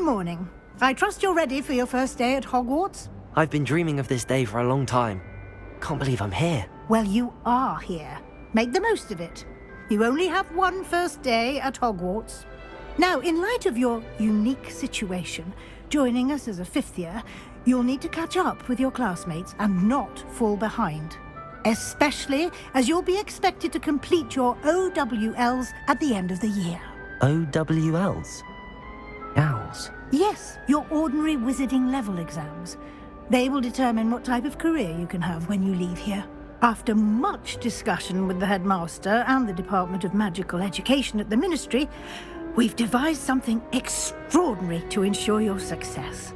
Good morning. I trust you're ready for your first day at Hogwarts? I've been dreaming of this day for a long time. Can't believe I'm here. Well, you are here. Make the most of it. You only have one first day at Hogwarts. Now, in light of your unique situation, joining us as a fifth year, you'll need to catch up with your classmates and not fall behind. Especially as you'll be expected to complete your OWLs at the end of the year. OWLs? Owls? Yes, your ordinary wizarding level exams. They will determine what type of career you can have when you leave here. After much discussion with the headmaster and the Department of Magical Education at the Ministry, we've devised something extraordinary to ensure your success.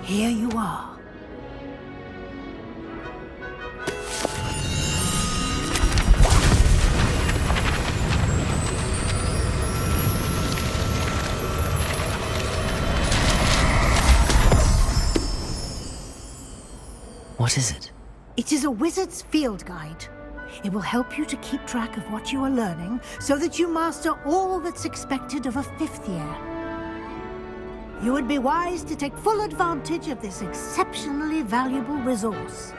Here you are. What is it? It is a wizard's field guide. It will help you to keep track of what you are learning so that you master all that's expected of a fifth year. You would be wise to take full advantage of this exceptionally valuable resource.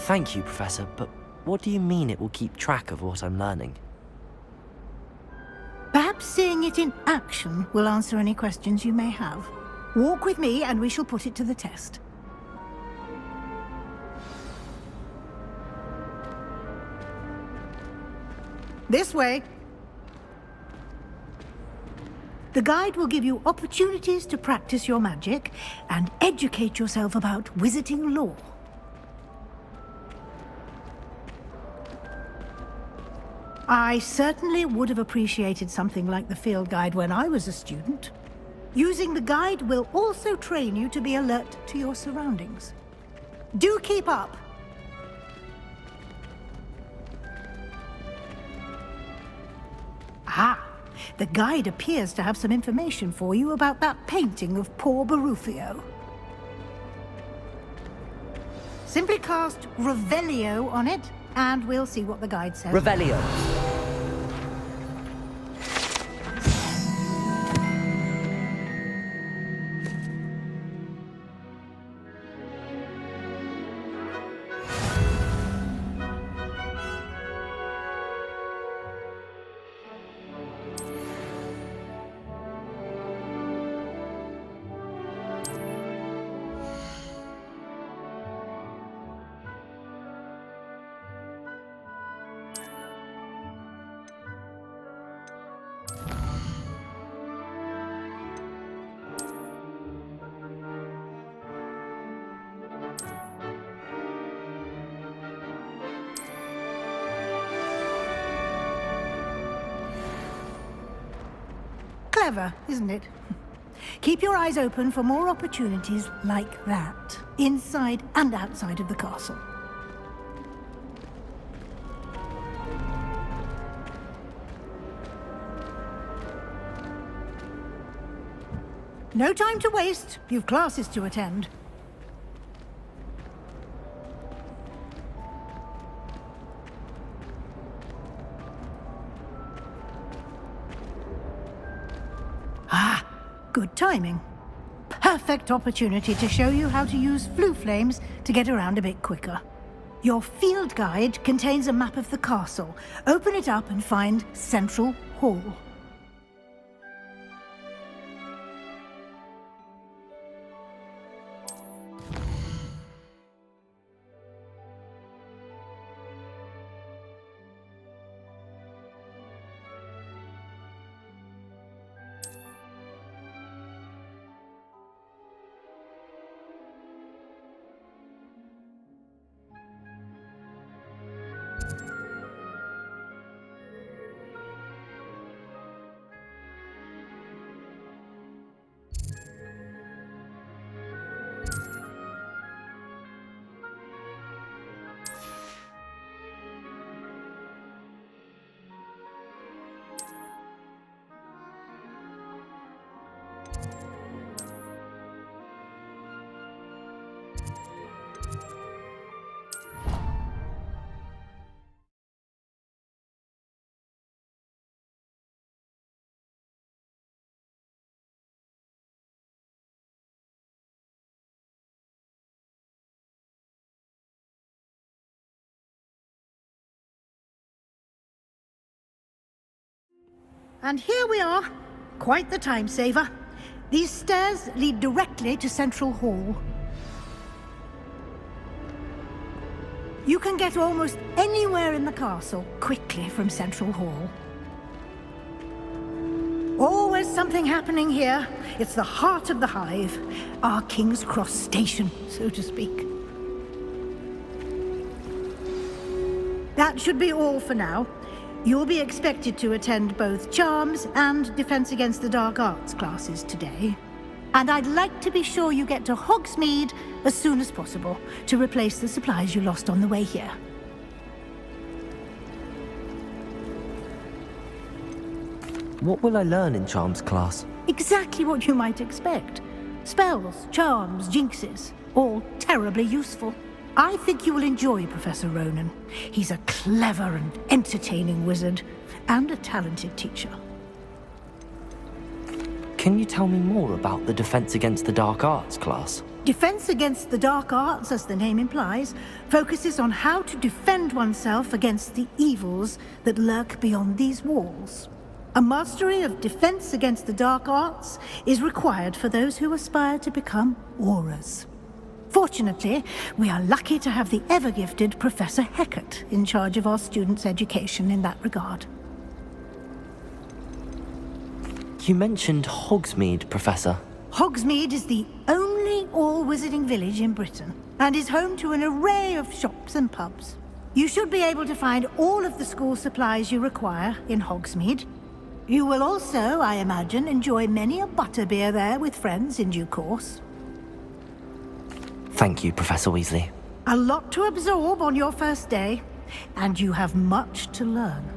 Thank you, Professor, but what do you mean it will keep track of what I'm learning? Perhaps seeing it in action will answer any questions you may have. Walk with me and we shall put it to the test. This way. The guide will give you opportunities to practice your magic and educate yourself about wizarding lore. I certainly would have appreciated something like the field guide when I was a student. Using the guide will also train you to be alert to your surroundings. Do keep up! Ah, the guide appears to have some information for you about that painting of poor Barufio. Simply cast Revelio on it, and we'll see what the guide says. Revelio. Clever, isn't it? Keep your eyes open for more opportunities like that, inside and outside of the castle. No time to waste. You've classes to attend. Ah, good timing. Perfect opportunity to show you how to use Floo flames to get around a bit quicker. Your field guide contains a map of the castle. Open it up and find Central Hall. And here we are. Quite the time saver. These stairs lead directly to Central Hall. You can get almost anywhere in the castle quickly from Central Hall. Always something happening here. It's the heart of the hive. Our King's Cross station, so to speak. That should be all for now. You'll be expected to attend both Charms and Defense Against the Dark Arts classes today. And I'd like to be sure you get to Hogsmeade as soon as possible to replace the supplies you lost on the way here. What will I learn in Charms class? Exactly what you might expect. Spells, charms, jinxes, all terribly useful. I think you will enjoy Professor Ronan. He's a clever and entertaining wizard, and a talented teacher. Can you tell me more about the Defense Against the Dark Arts class? Defense Against the Dark Arts, as the name implies, focuses on how to defend oneself against the evils that lurk beyond these walls. A mastery of Defense Against the Dark Arts is required for those who aspire to become Auras. Fortunately, we are lucky to have the ever-gifted Professor Hecat in charge of our students' education in that regard. You mentioned Hogsmeade, Professor. Hogsmeade is the only all-wizarding village in Britain, and is home to an array of shops and pubs. You should be able to find all of the school supplies you require in Hogsmeade. You will also, I imagine, enjoy many a butterbeer there with friends in due course. Thank you, Professor Weasley. A lot to absorb on your first day, and you have much to learn.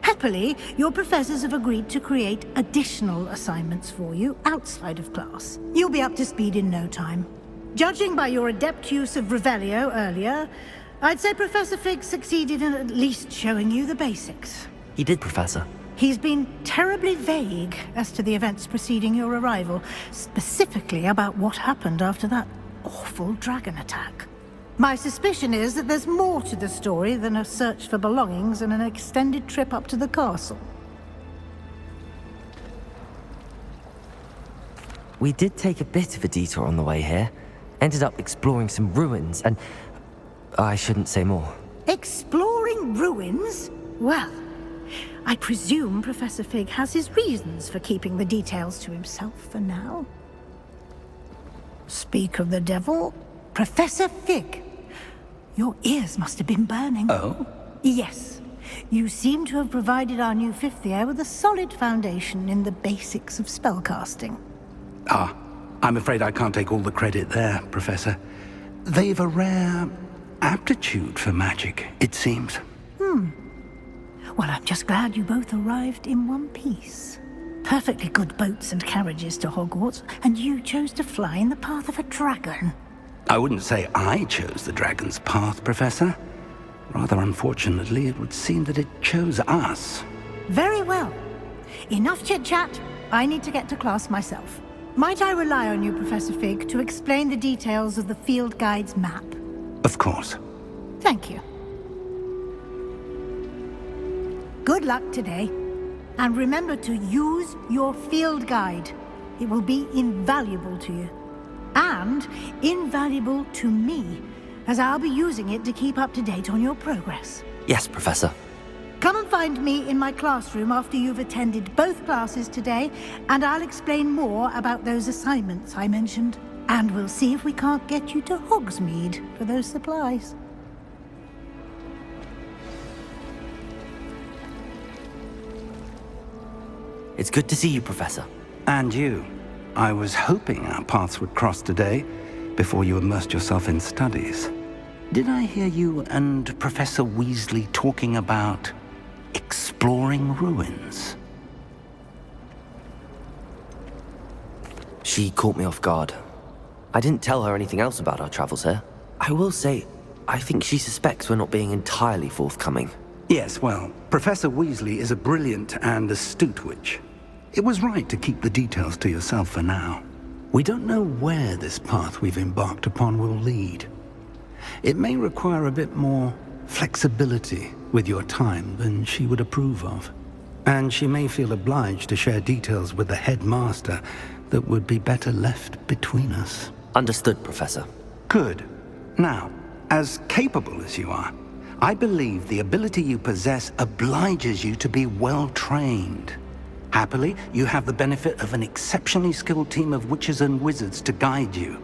Happily, your professors have agreed to create additional assignments for you outside of class. You'll be up to speed in no time. Judging by your adept use of Revelio earlier, I'd say Professor Fig succeeded in at least showing you the basics. He did, Professor. He's been terribly vague as to the events preceding your arrival, specifically about what happened after that awful dragon attack. My suspicion is that there's more to the story than a search for belongings and an extended trip up to the castle. We did take a bit of a detour on the way here. Ended up exploring some ruins and... I shouldn't say more. Exploring ruins? Well, I presume Professor Fig has his reasons for keeping the details to himself for now. Speak of the devil, Professor Fig. Your ears must have been burning. Oh? Yes. You seem to have provided our new fifth year with a solid foundation in the basics of spellcasting. Ah, I'm afraid I can't take all the credit there, Professor. They've a rare aptitude for magic, it seems. Well, I'm just glad you both arrived in one piece. Perfectly good boats and carriages to Hogwarts, and you chose to fly in the path of a dragon. I wouldn't say I chose the dragon's path, Professor. Rather unfortunately, it would seem that it chose us. Very well. Enough chit-chat. I need to get to class myself. Might I rely on you, Professor Fig, to explain the details of the field guide's map? Of course. Thank you. Good luck today. And remember to use your field guide. It will be invaluable to you. And invaluable to me, as I'll be using it to keep up to date on your progress. Yes, Professor. Come and find me in my classroom after you've attended both classes today, and I'll explain more about those assignments I mentioned. And we'll see if we can't get you to Hogsmeade for those supplies. It's good to see you, Professor. And you. I was hoping our paths would cross today, before you immersed yourself in studies. Did I hear you and Professor Weasley talking about exploring ruins? She caught me off guard. I didn't tell her anything else about our travels here. I will say, I think she suspects we're not being entirely forthcoming. Yes, well, Professor Weasley is a brilliant and astute witch. It was right to keep the details to yourself for now. We don't know where this path we've embarked upon will lead. It may require a bit more flexibility with your time than she would approve of. And she may feel obliged to share details with the headmaster that would be better left between us. Understood, Professor. Good. Now, as capable as you are, I believe the ability you possess obliges you to be well-trained. Happily, you have the benefit of an exceptionally skilled team of witches and wizards to guide you.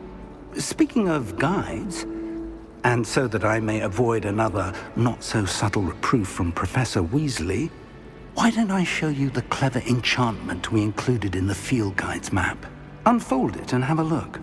Speaking of guides, and so that I may avoid another not-so-subtle reproof from Professor Weasley, why don't I show you the clever enchantment we included in the field guide's map? Unfold it and have a look.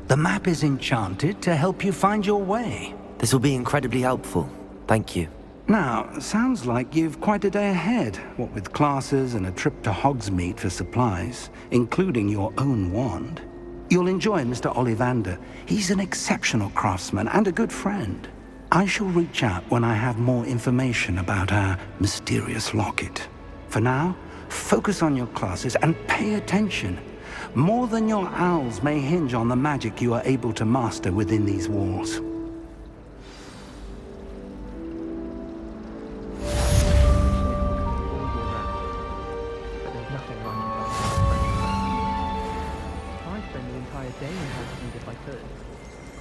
The map is enchanted to help you find your way. This will be incredibly helpful. Thank you. Now, sounds like you've quite a day ahead, what with classes and a trip to Hogsmeade for supplies, including your own wand. You'll enjoy Mr. Ollivander. He's an exceptional craftsman and a good friend. I shall reach out when I have more information about our mysterious locket. For now, focus on your classes and pay attention. More than your owls may hinge on the magic you are able to master within these walls.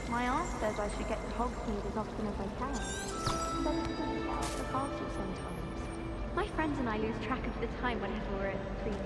My aunt says I should get to Hogsmeade as often as I can. Then it's good to get off the castle sometimes. My friends and I lose track of the time whenever we're at the tree.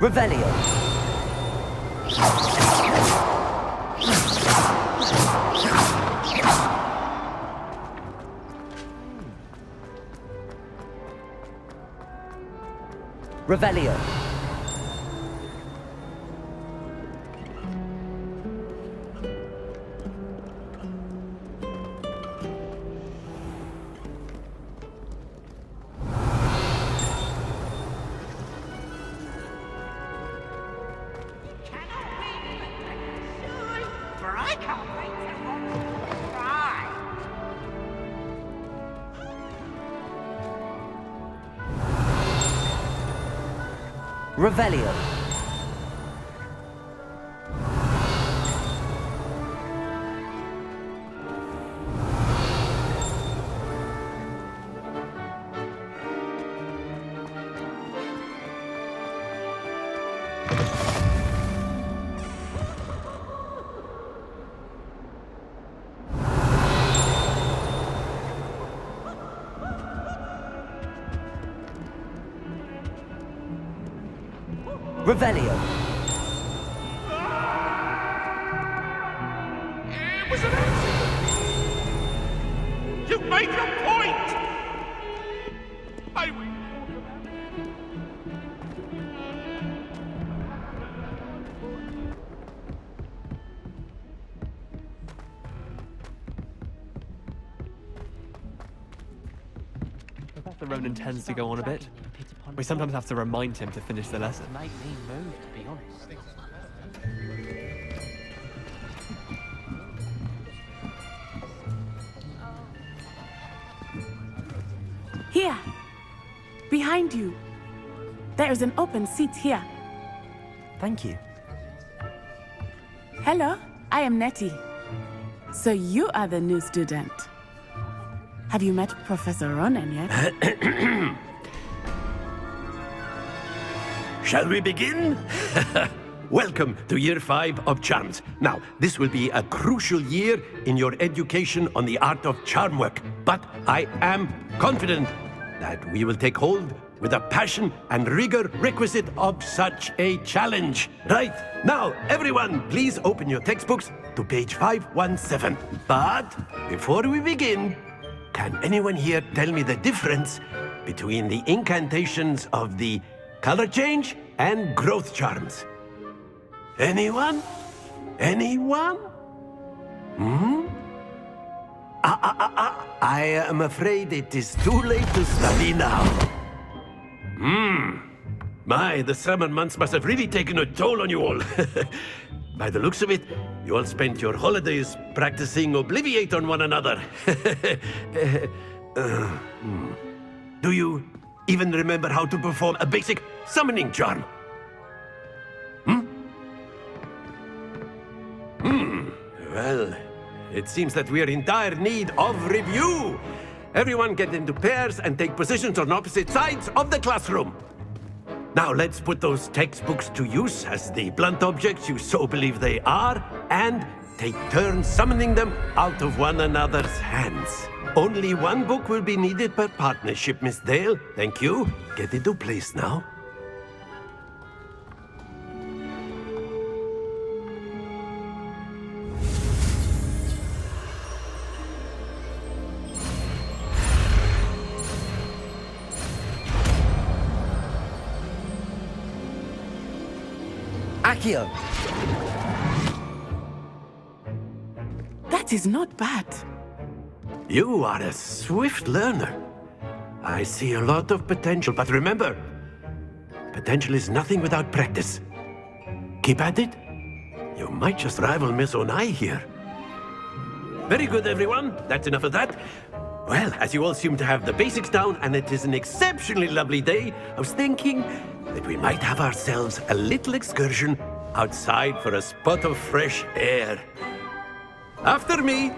Revelio. Revelio. Revelio. Revelio. It was an accident! You made your point! Professor Ronan tends to go on a bit. We sometimes have to remind him to finish the lesson. Make me move, to be honest. Here! Behind you! There is an open seat here. Thank you. Hello, I am Nettie. So you are the new student. Have you met Professor Ronan yet? Shall we begin? Welcome to Year 5 of Charms. Now, this will be a crucial year in your education on the art of charm work. But I am confident that we will take hold with the passion and rigor requisite of such a challenge. Right, now, everyone, please open your textbooks to page 517. But before we begin, can anyone here tell me the difference between the incantations of the color change and growth charms? Anyone? Anyone? I am afraid it is too late to study now. My, the summer months must have really taken a toll on you all. By the looks of it, you all spent your holidays practicing Obliviate on one another. Do you even remember how to perform a basic summoning charm? Well, it seems that we are in dire need of review. Everyone get into pairs and take positions on opposite sides of the classroom. Now let's put those textbooks to use as the blunt objects you so believe they are, and take turns summoning them out of one another's hands. Only one book will be needed per partnership, Miss Dale. Thank you. Get into place now. Accio! That is not bad. You are a swift learner. I see a lot of potential, but remember, potential is nothing without practice. Keep at it. You might just rival Miss Onai here. Very good, everyone. That's enough of that. Well, as you all seem to have the basics down, and it is an exceptionally lovely day, I was thinking that we might have ourselves a little excursion outside for a spot of fresh air. After me.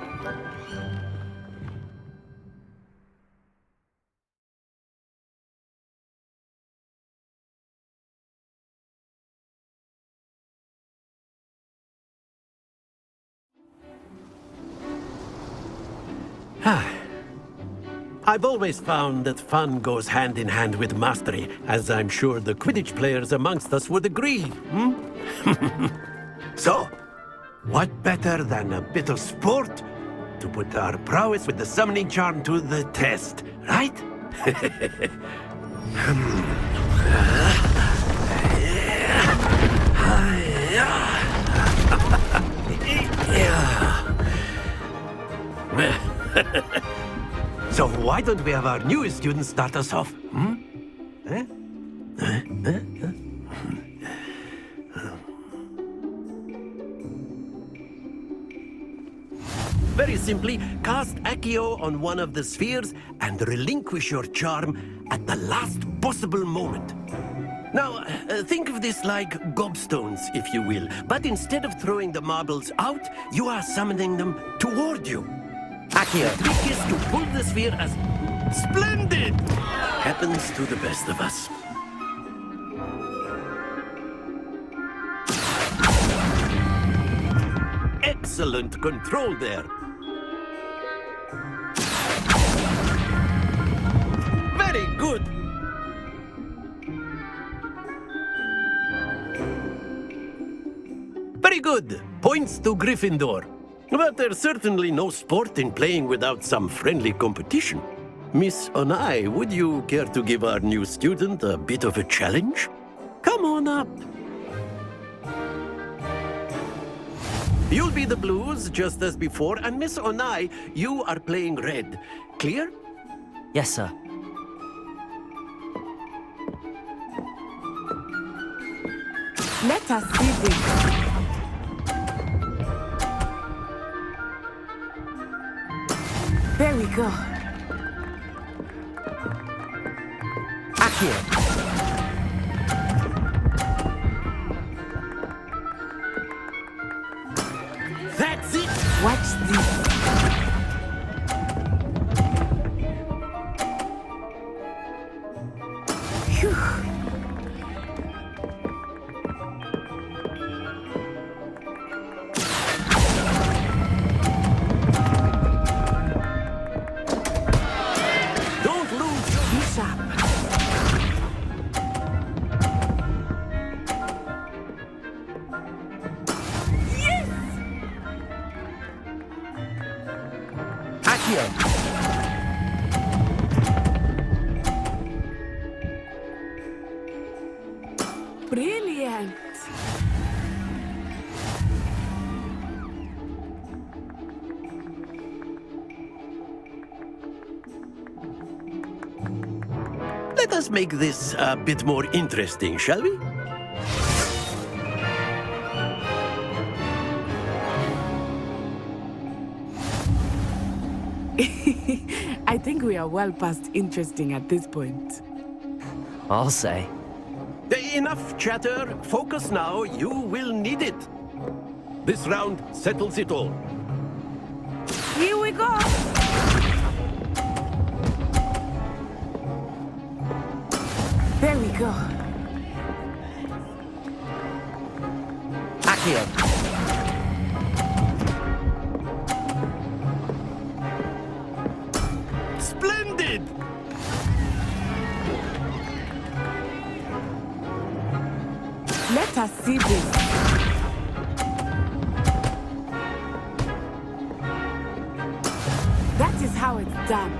I've always found that fun goes hand in hand with mastery, as I'm sure the Quidditch players amongst us would agree. So, what better than a bit of sport to put our prowess with the summoning charm to the test, right? So why don't we have our newest student start us off? Very simply, cast Accio on one of the spheres and relinquish your charm at the last possible moment. Now, think of this like gobstones, if you will, but instead of throwing the marbles out, you are summoning them toward you. Accio! The trick is to pull the sphere as splendid! Happens to the best of us. Excellent control there. Very good. Very good. Points to Gryffindor. But there's certainly no sport in playing without some friendly competition. Miss Onai, would you care to give our new student a bit of a challenge? Come on up. You'll be the blues, just as before, and Miss Onai, you are playing red. Clear? Yes, sir. Let us see this. There we go. Accio! That's it! Watch this. Phew. brilliant! Let us make this a bit more interesting, shall we? I think we are well past interesting at this point. I'll say. Enough chatter. Focus now. You will need it. This round settles it all. Here we go! There we go. Accio! Splendid! Let us see this. That is how it's done.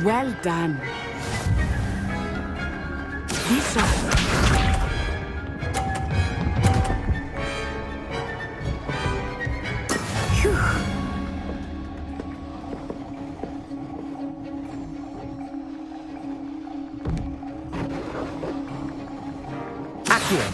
Well done. Be sharp. Phew. Accio!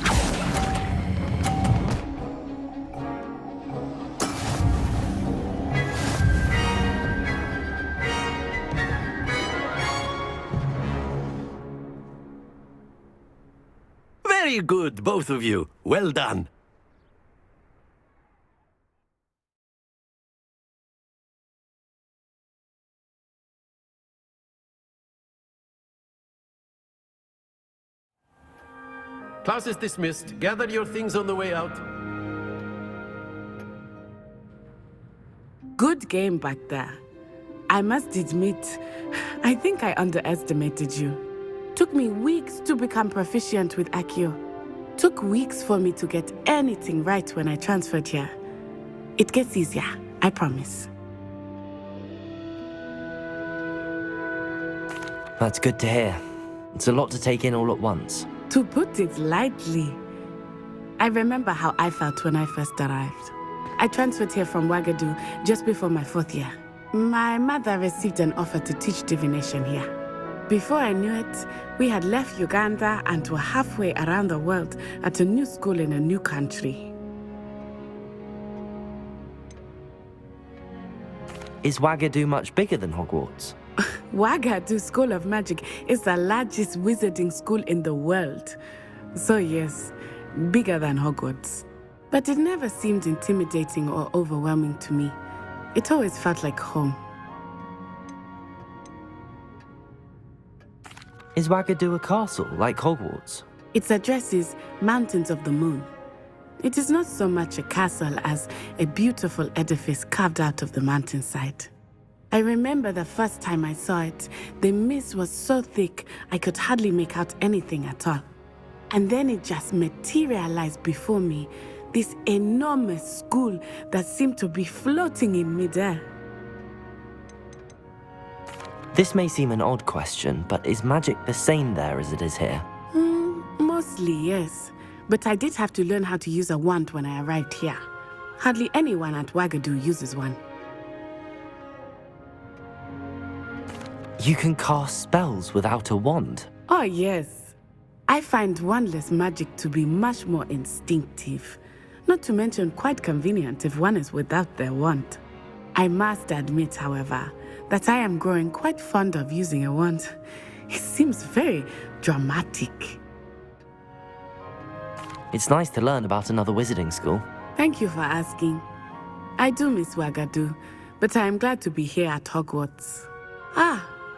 Very good, both of you. Well done. Class is dismissed. Gather your things on the way out. Good game back there. I must admit, I think I underestimated you. Took me weeks to become proficient with Accio. Took weeks for me to get anything right when I transferred here. It gets easier, I promise. That's good to hear. It's a lot to take in all at once. To put it lightly, I remember how I felt when I first arrived. I transferred here from Ouagadougou just before my 4th year. My mother received an offer to teach divination here. Before I knew it, we had left Uganda and were halfway around the world at a new school in a new country. Is Ouagadougou much bigger than Hogwarts? Ouagadougou School of Magic is the largest wizarding school in the world. So yes, bigger than Hogwarts. But it never seemed intimidating or overwhelming to me. It always felt like home. Is Ouagadougou a castle, like Hogwarts? Its address is Mountains of the Moon. It is not so much a castle as a beautiful edifice carved out of the mountainside. I remember the first time I saw it, the mist was so thick I could hardly make out anything at all. And then it just materialized before me, this enormous school that seemed to be floating in midair. This may seem an odd question, but is magic the same there as it is here? Mostly, yes. But I did have to learn how to use a wand when I arrived here. Hardly anyone at Ouagadougou uses one. You can cast spells without a wand? Oh, yes. I find wandless magic to be much more instinctive. Not to mention quite convenient if one is without their wand. I must admit, however, that I am growing quite fond of using a wand. It seems very dramatic. It's nice to learn about another wizarding school. Thank you for asking. I do miss Ouagadougou, but I am glad to be here at Hogwarts.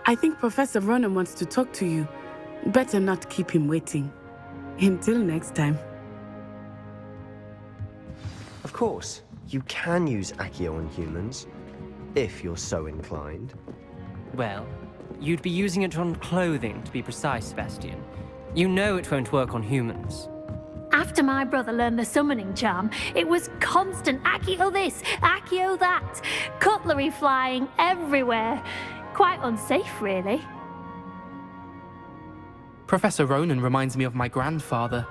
I think Professor Ronan wants to talk to you. Better not keep him waiting. Until next time. Of course, you can use Accio on humans, if you're so inclined. Well, you'd be using it on clothing, to be precise, Sebastian. You know it won't work on humans. After my brother learned the summoning charm, it was constant Accio this, Accio that, cutlery flying everywhere. Quite unsafe, really. Professor Ronan reminds me of my grandfather.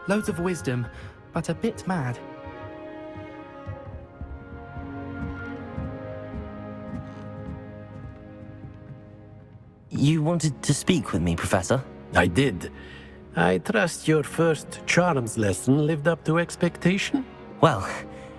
Loads of wisdom, but a bit mad. You wanted to speak with me, Professor? I did. I trust your first charms lesson lived up to expectation? Well,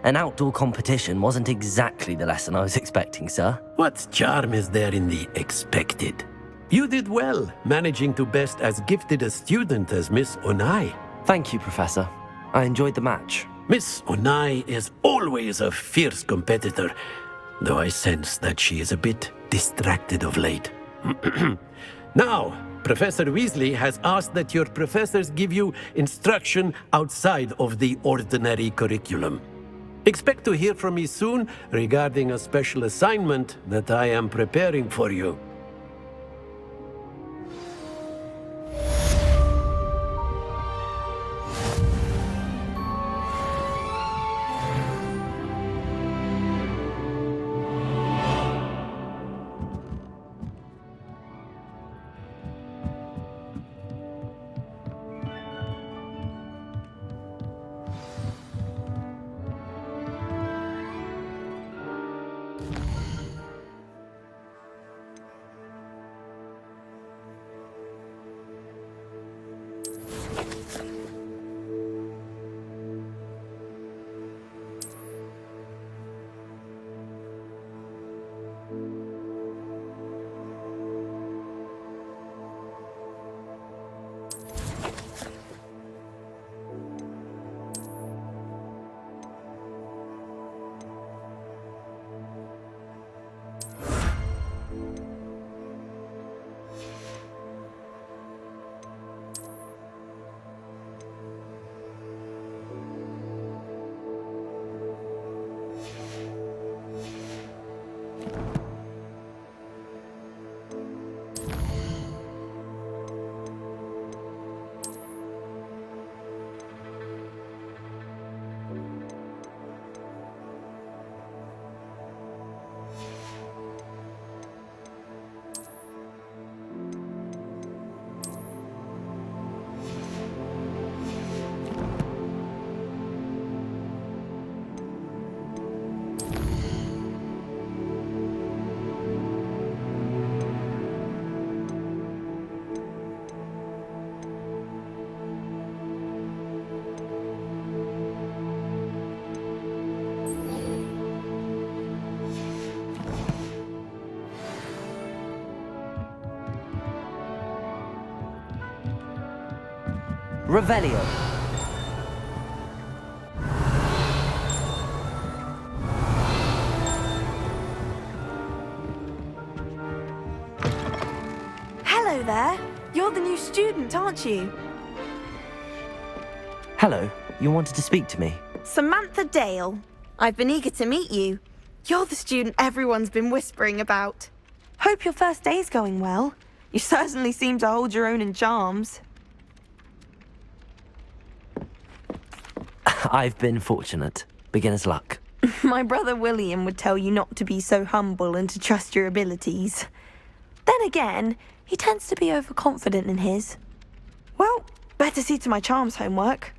an outdoor competition wasn't exactly the lesson I was expecting, sir. What charm is there in the expected? You did well, managing to best as gifted a student as Miss Onai. Thank you, Professor. I enjoyed the match. Miss Onai is always a fierce competitor, though I sense that she is a bit distracted of late. Now, Professor Weasley has asked that your professors give you instruction outside of the ordinary curriculum. Expect to hear from me soon regarding a special assignment that I am preparing for you. Revelio. Hello there. You're the new student, aren't you? Hello. You wanted to speak to me? Samantha Dale. I've been eager to meet you. You're the student everyone's been whispering about. Hope your first day's going well. You certainly seem to hold your own in charms. I've been fortunate. Beginner's luck. My brother William would tell you not to be so humble and to trust your abilities. Then again, he tends to be overconfident in his. Well, better see to my charms homework.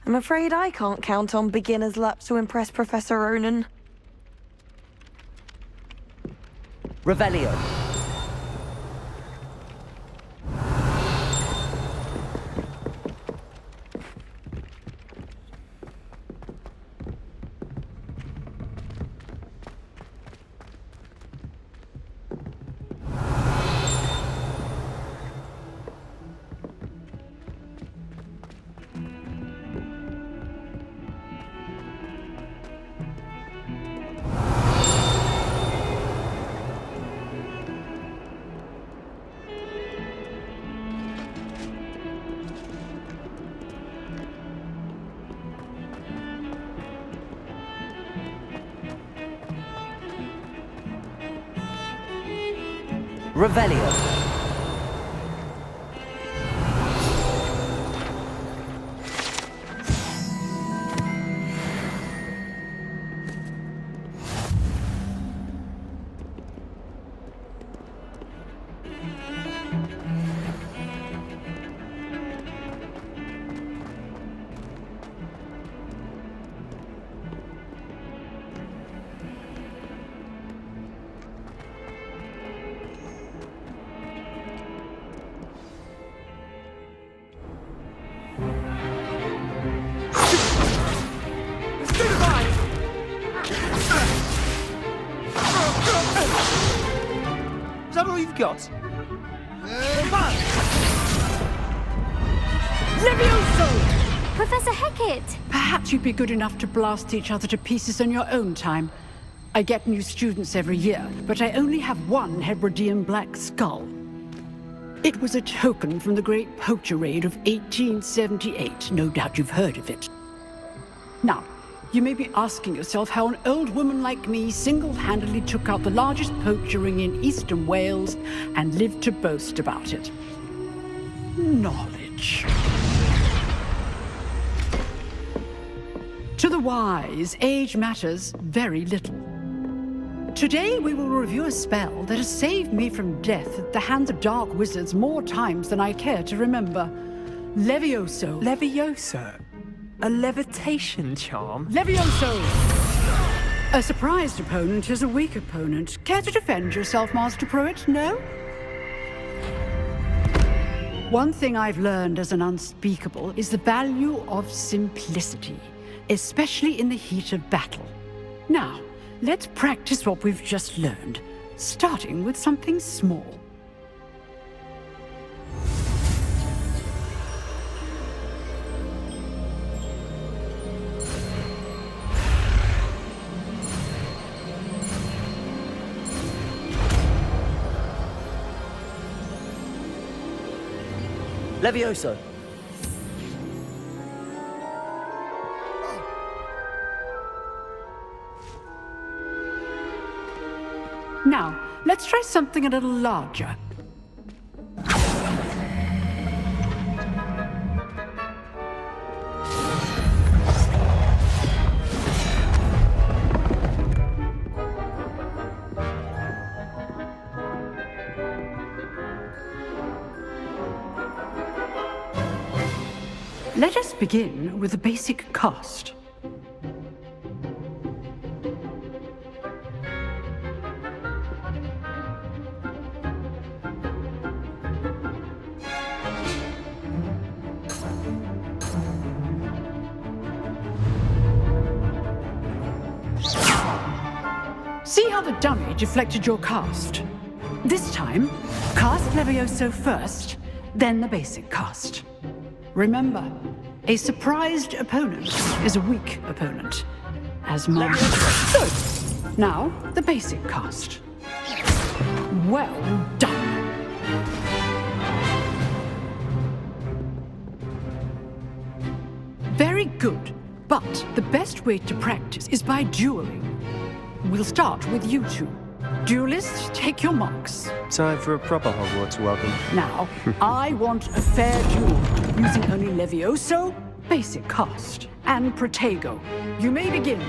I'm afraid I can't count on beginner's luck to impress Professor Ronan. Revelio. Revelio. we've got. Levioso! Professor Hecat! Perhaps you'd be good enough to blast each other to pieces on your own time. I get new students every year, but I only have one Hebridean black skull. It was a token from the Great Poacher Raid of 1878. No doubt you've heard of it. Now, you may be asking yourself how an old woman like me single-handedly took out the largest poacher ring in eastern Wales and lived to boast about it. Knowledge. To the wise, age matters very little. Today we will review a spell that has saved me from death at the hands of dark wizards more times than I care to remember. Levioso. Levioso? A levitation charm? Levioso! A surprised opponent is a weak opponent. Care to defend yourself, Master Pruitt? No? One thing I've learned as an unspeakable is the value of simplicity, especially in the heat of battle. Now, let's practice what we've just learned, starting with something small. Levioso! Now, let's try something a little larger. Let us begin with the basic cast. See how the dummy deflected your cast? This time, cast Levioso first, then the basic cast. Remember, a surprised opponent is a weak opponent. As Master. Good. Now, the basic cast. Well done. Very good. But the best way to practice is by dueling. We'll start with you two. Duelists, take your marks. Time for a proper Hogwarts welcome. Now, I want a fair duel, using only Levioso, basic cast, and Protego. You may begin.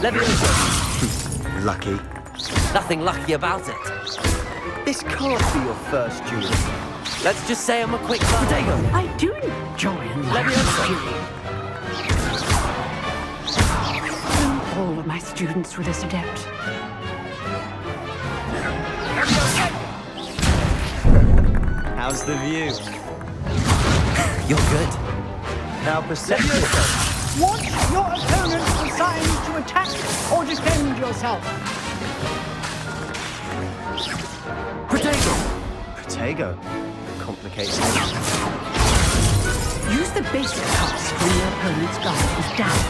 Levioso! Lucky. Nothing lucky about it. This can't be your first duel. Let's just say I'm a quick Protego. I do enjoy a Levioso! All of my students were this adept. How's the view? You're good. Now perception. Want your opponent assigned to attack or defend yourself. Protego. Complicates things. Use the basic cast when your opponent's guard is down.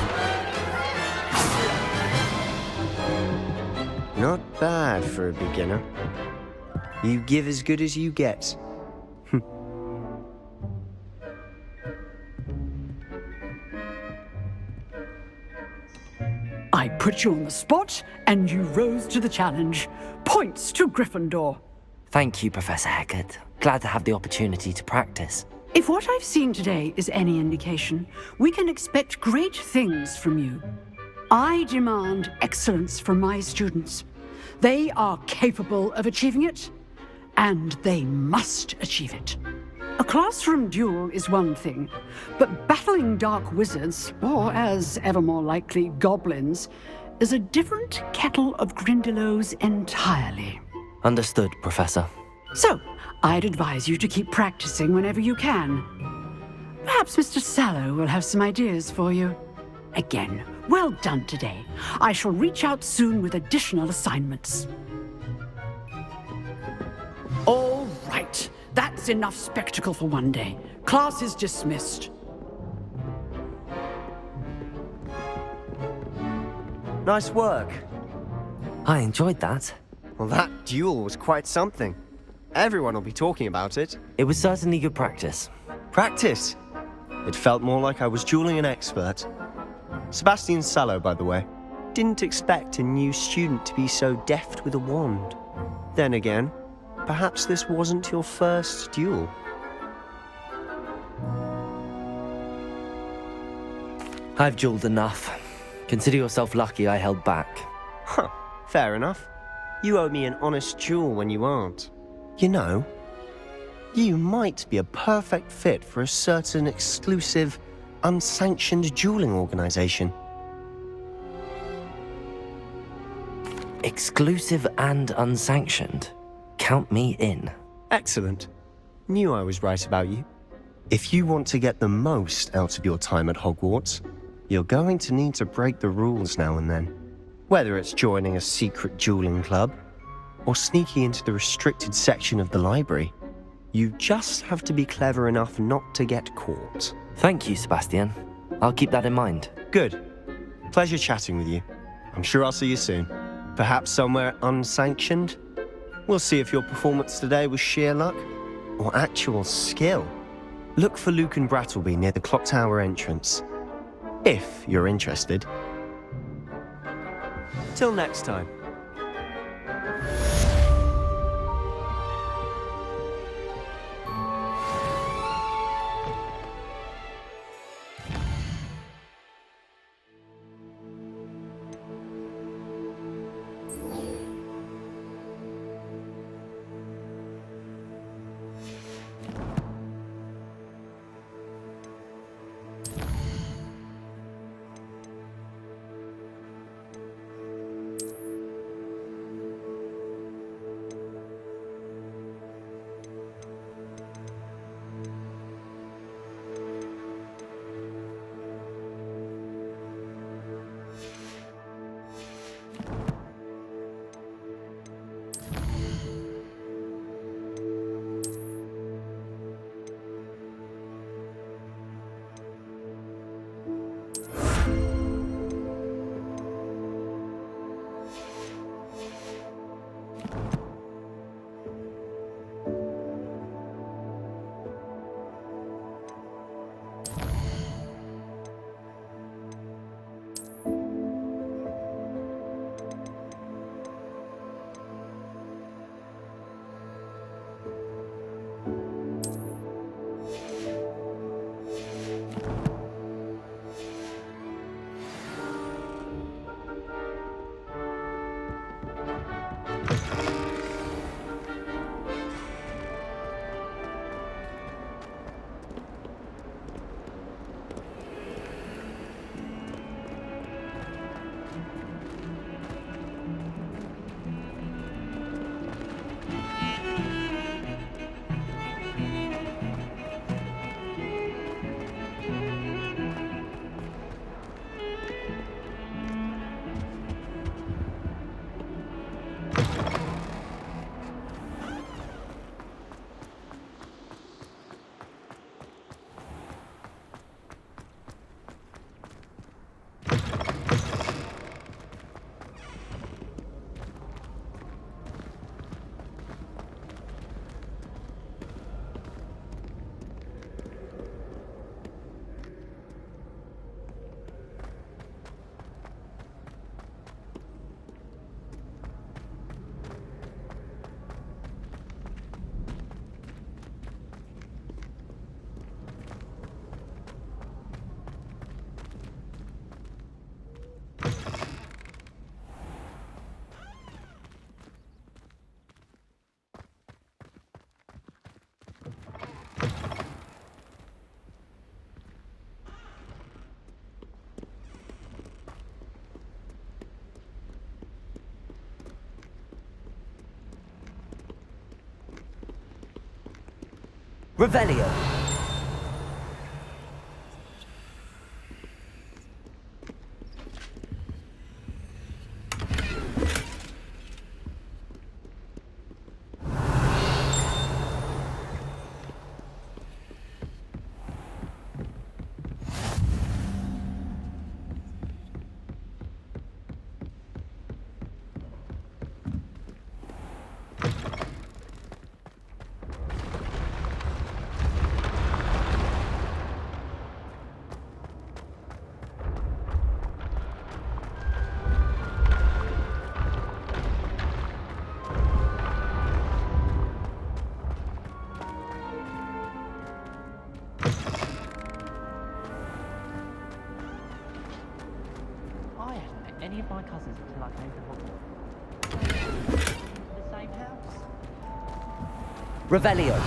Not bad for a beginner. You give as good as you get. I put you on the spot, and you rose to the challenge. Points to Gryffindor. Thank you, Professor Hecat. Glad to have the opportunity to practice. If what I've seen today is any indication, we can expect great things from you. I demand excellence from my students. They are capable of achieving it, and they must achieve it. A classroom duel is one thing, but battling dark wizards, or as ever more likely, goblins, is a different kettle of Grindylows entirely. Understood, Professor. So, I'd advise you to keep practicing whenever you can. Perhaps Mr. Sallow will have some ideas for you. Again, Well done today. I shall reach out soon with additional assignments. All right. That's enough spectacle for one day. Class is dismissed. Nice work. I enjoyed that. Well, that duel was quite something. Everyone will be talking about it. It was certainly good practice. Practice? It felt more like I was dueling an expert. Sebastian Sallow, by the way. Didn't expect a new student to be so deft with a wand. Then again, perhaps this wasn't your first duel. I've dueled enough. Consider yourself lucky I held back. Huh, fair enough. You owe me an honest duel when you aren't. You know, you might be a perfect fit for a certain exclusive, unsanctioned dueling organization. Exclusive and unsanctioned? Count me in. Excellent. Knew I was right about you. If you want to get the most out of your time at Hogwarts, you're going to need to break the rules now and then. Whether it's joining a secret dueling club, or sneaking into the restricted section of the library, you just have to be clever enough not to get caught. Thank you, Sebastian. I'll keep that in mind. Good. Pleasure chatting with you. I'm sure I'll see you soon. Perhaps somewhere unsanctioned? We'll see if your performance today was sheer luck or actual skill. Look for Lucan Brattleby near the clock tower entrance, if you're interested. Till next time. Revelio. cousins until I came to Hogwarts. The same house. Revelio.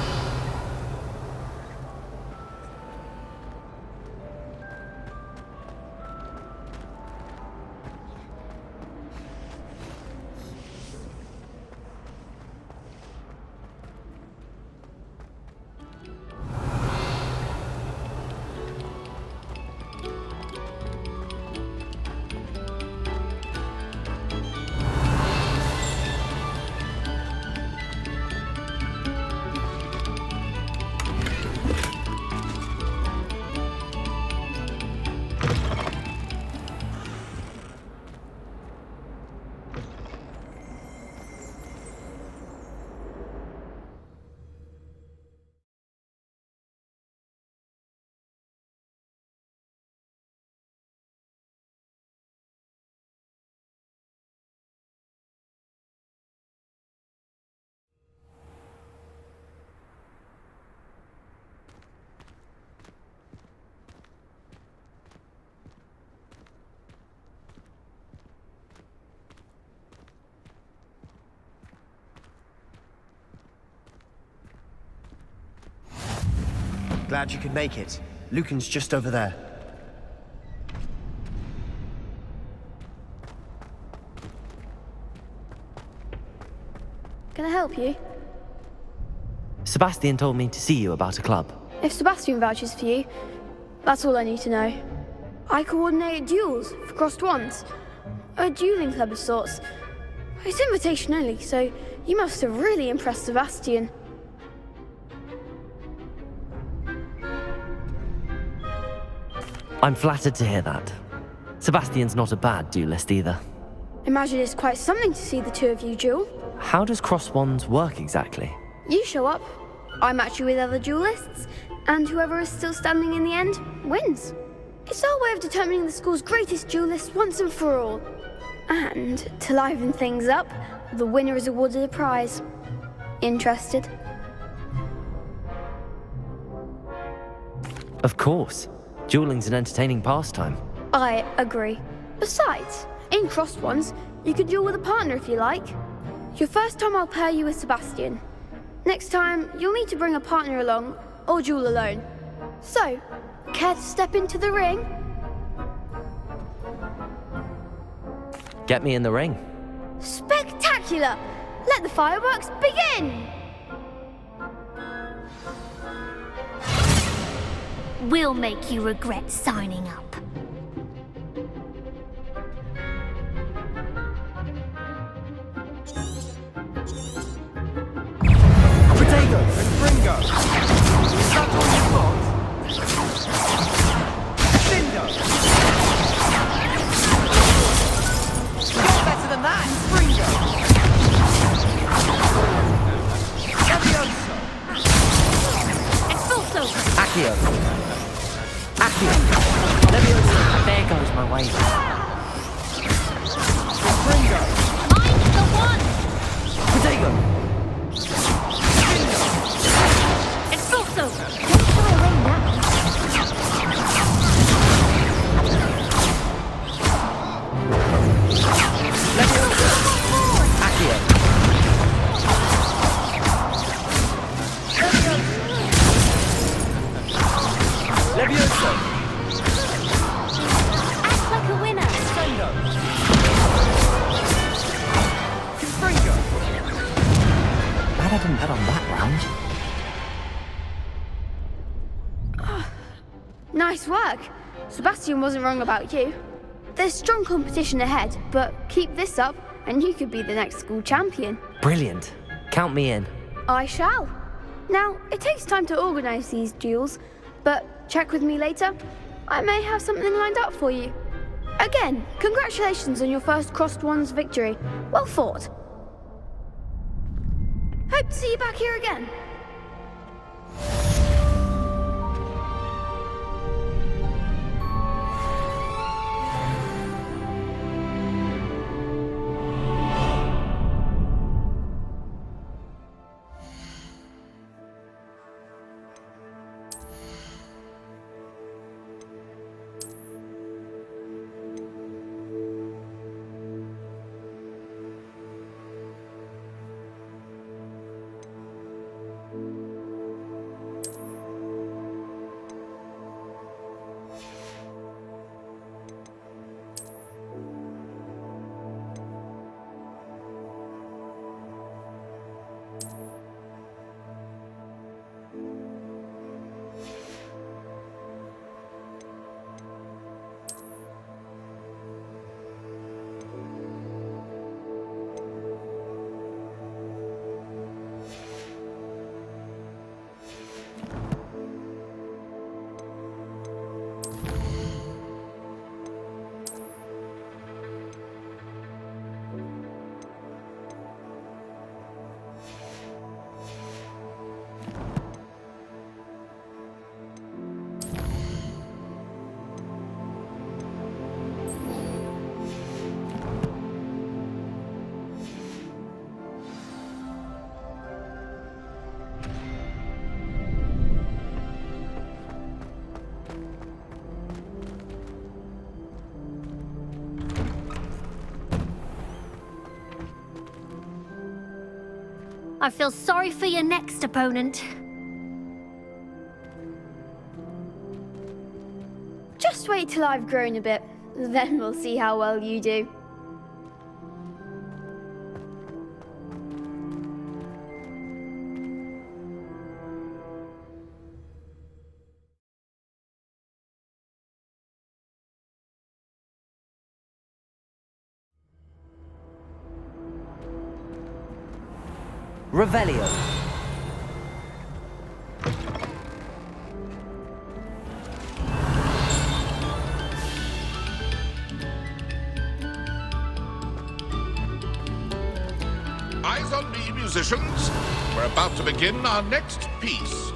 Glad you could make it. Lucan's just over there. Can I help you? Sebastian told me to see you about a club. If Sebastian vouches for you, that's all I need to know. I coordinate duels for crossed wands. A dueling club of sorts. It's invitation only, so you must have really impressed Sebastian. I'm flattered to hear that. Sebastian's not a bad duelist either. Imagine it's quite something to see the two of you duel. How does cross wands work exactly? You show up, I match you with other duelists, and whoever is still standing in the end wins. It's our way of determining the school's greatest duelist once and for all. And to liven things up, the winner is awarded a prize. Interested? Of course. Dueling's an entertaining pastime. I agree. Besides, in crossed ones, you could duel with a partner if you like. Your first time I'll pair you with Sebastian. Next time, you'll need to bring a partner along, or duel alone. So, care to step into the ring? Get me in the ring. Spectacular! Let the fireworks begin! We'll make you regret signing up. Potato and Fringo. Is that all you've got? Cinder. You're better than that, Fringo. Levioso. Expulso. Accio. Accio. Levioso. There goes my way. Fringo. Mind the one. Potato. Expulso. Don't fly away now. Levioso. Accio. Levioso. Act like a winner. Sendo. Fringo. Glad I didn't bet on that round. Nice work. Sebastian wasn't wrong about you. There's strong competition ahead, but keep this up and you could be the next school champion. Brilliant. Count me in. I shall. Now, it takes time to organise these duels, but check with me later. I may have something lined up for you. Again, congratulations on your first crossed wands victory. Well fought. Hope to see you back here again. I feel sorry for your next opponent. Just wait till I've grown a bit, then we'll see how well you do. Revelio. Eyes on me, musicians. We're about to begin our next piece.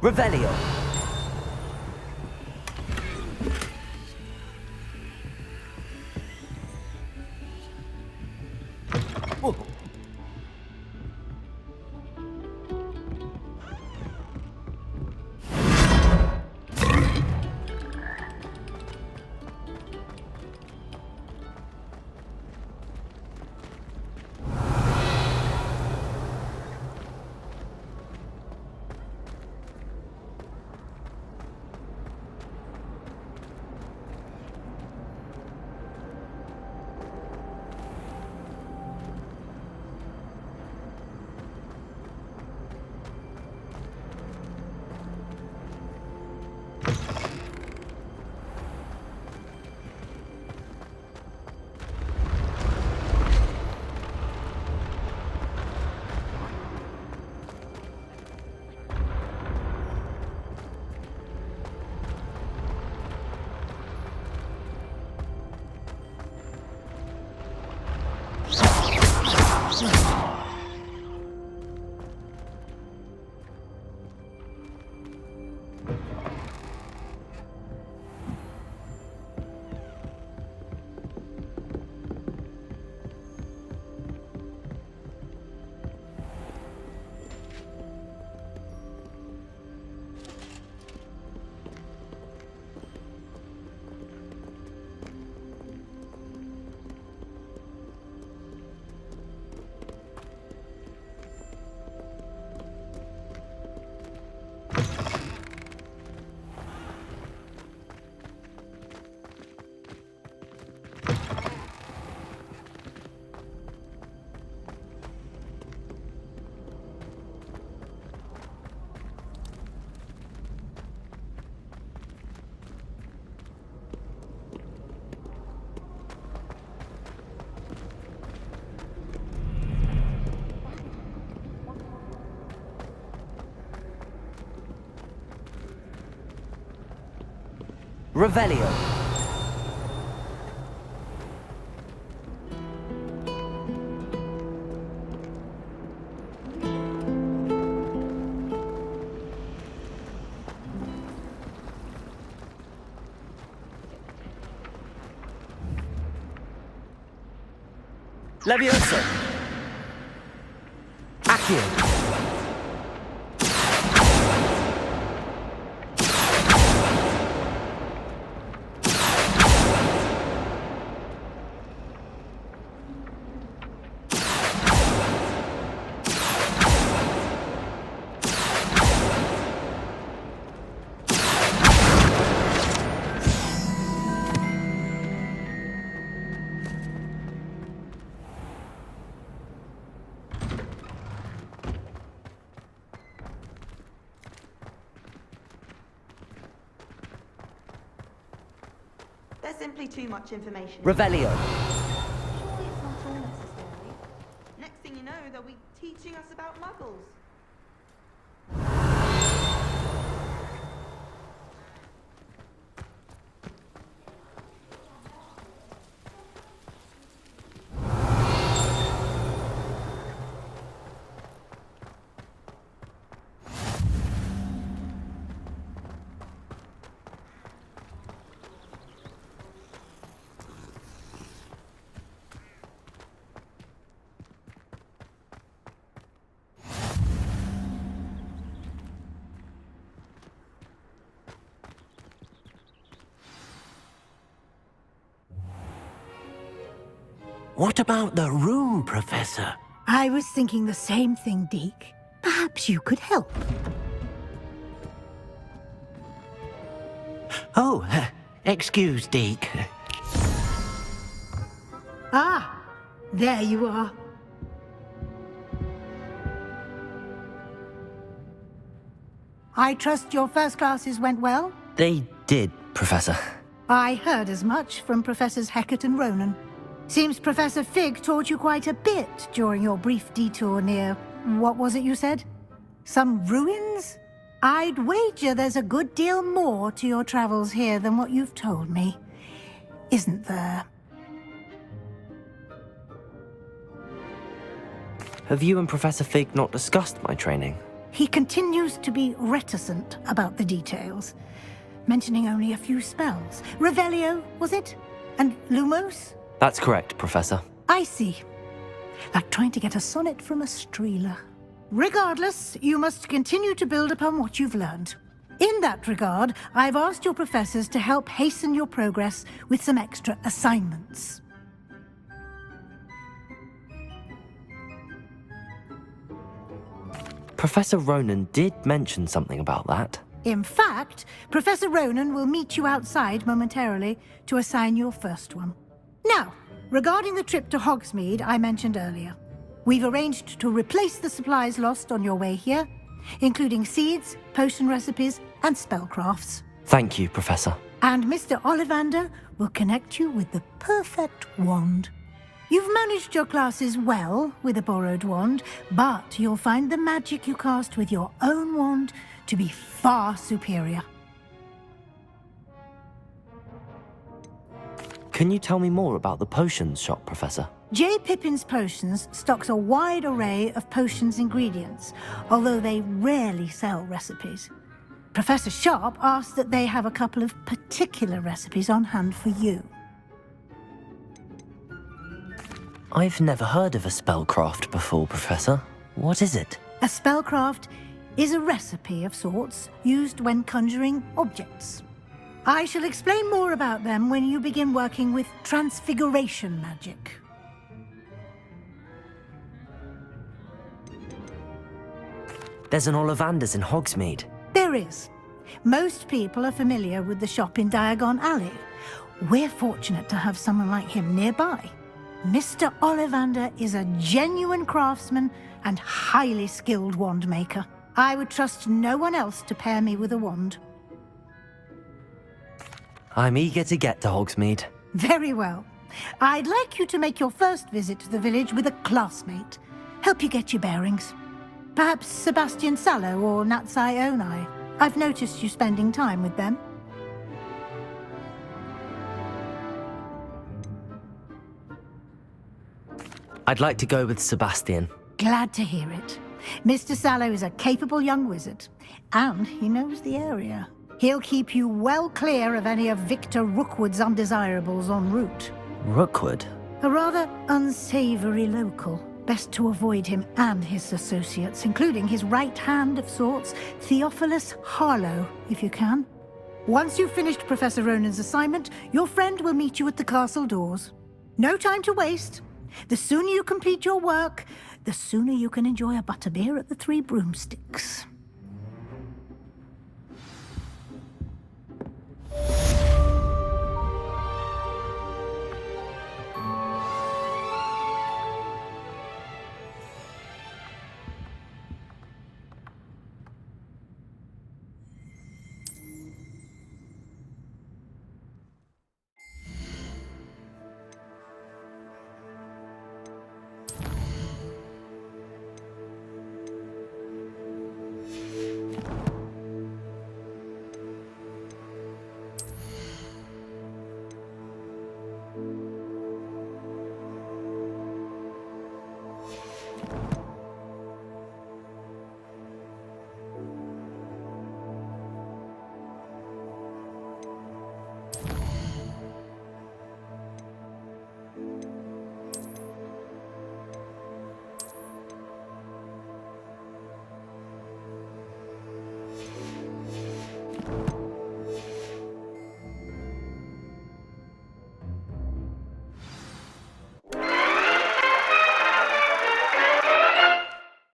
Revelio. Whoa. Revelio. Levioso. Accio. There's simply too much information. Revelio. Surely it's not all necessary. Next thing you know, they'll be teaching us about muggles. What about the room, Professor? I was thinking the same thing, Deke. Perhaps you could help. Oh, excuse, Deke. Ah, there you are. I trust your first classes went well? They did, Professor. I heard as much from Professors Hecat and Ronan. Seems Professor Fig taught you quite a bit during your brief detour near... what was it you said? Some ruins? I'd wager there's a good deal more to your travels here than what you've told me. Isn't there? Have you and Professor Fig not discussed my training? He continues to be reticent about the details, mentioning only a few spells. Revelio, was it? And Lumos? That's correct, Professor. I see. Like trying to get a sonnet from a streeler. Regardless, you must continue to build upon what you've learned. In that regard, I've asked your professors to help hasten your progress with some extra assignments. Professor Ronan did mention something about that. In fact, Professor Ronan will meet you outside momentarily to assign your first one. Now, regarding the trip to Hogsmeade I mentioned earlier, we've arranged to replace the supplies lost on your way here, including seeds, potion recipes, and spellcrafts. Thank you, Professor. And Mr. Ollivander will connect you with the perfect wand. You've managed your classes well with a borrowed wand, but you'll find the magic you cast with your own wand to be far superior. Can you tell me more about the potions shop, Professor? J. Pippin's Potions stocks a wide array of potions ingredients, although they rarely sell recipes. Professor Sharp asked that they have a couple of particular recipes on hand for you. I've never heard of a spellcraft before, Professor. What is it? A spellcraft is a recipe of sorts used when conjuring objects. I shall explain more about them when you begin working with transfiguration magic. There's an Ollivander's in Hogsmeade. There is. Most people are familiar with the shop in Diagon Alley. We're fortunate to have someone like him nearby. Mr. Ollivander is a genuine craftsman and highly skilled wand maker. I would trust no one else to pair me with a wand. I'm eager to get to Hogsmeade. Very well. I'd like you to make your first visit to the village with a classmate. Help you get your bearings. Perhaps Sebastian Sallow or Natsai Onai. I've noticed you spending time with them. I'd like to go with Sebastian. Glad to hear it. Mr. Sallow is a capable young wizard, and he knows the area. He'll keep you well clear of any of Victor Rookwood's undesirables en route. Rookwood? A rather unsavory local. Best to avoid him and his associates, including his right hand of sorts, Theophilus Harlow, if you can. Once you've finished Professor Ronan's assignment, your friend will meet you at the castle doors. No time to waste. The sooner you complete your work, the sooner you can enjoy a butterbeer at the Three Broomsticks.